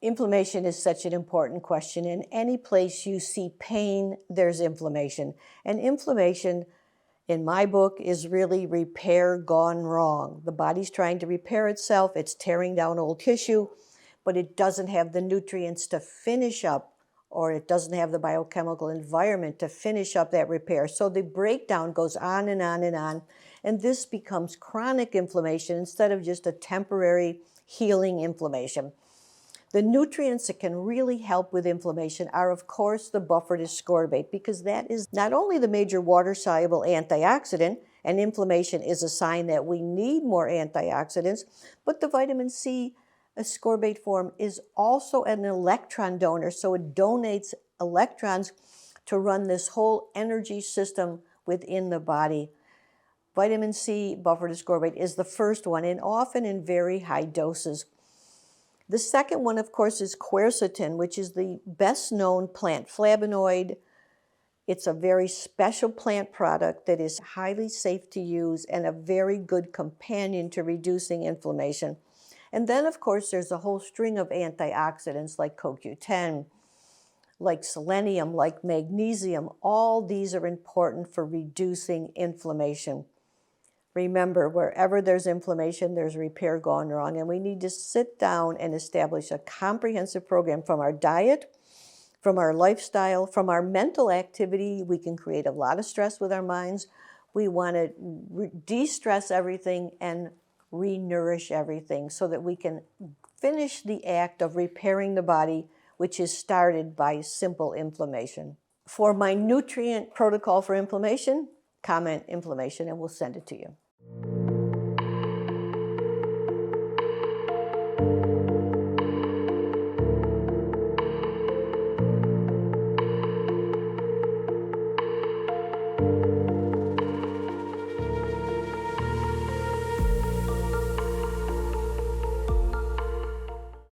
Inflammation is such an important question. In any place you see pain, there's inflammation. And inflammation, in my book, is really repair gone wrong. The body's trying to repair itself. It's tearing down old tissue, but it doesn't have the nutrients to finish up, or it doesn't have the biochemical environment to finish up that repair. So the breakdown goes on and on and on, and this becomes chronic inflammation instead of just a temporary healing inflammation. The nutrients that can really help with inflammation are, of course, the buffered ascorbate, because that is not only the major water-soluble antioxidant, and inflammation is a sign that we need more antioxidants, but the vitamin C ascorbate form is also an electron donor, so it donates electrons to run this whole energy system within the body. Vitamin C buffered ascorbate is the first one, and often in very high doses. The second one, of course, is quercetin, which is the best-known plant flavonoid. It's a very special plant product that is highly safe to use and a very good companion to reducing inflammation. And then, of course, there's a whole string of antioxidants like CoQ10, like selenium, like magnesium. All these are important for reducing inflammation. Remember, wherever there's inflammation, there's repair gone wrong, and we need to sit down and establish a comprehensive program from our diet, from our lifestyle, from our mental activity. We can create a lot of stress with our minds. We want to de-stress everything and re-nourish everything so that we can finish the act of repairing the body, which is started by simple inflammation. For my nutrient protocol for inflammation, comment inflammation and we'll send it to you.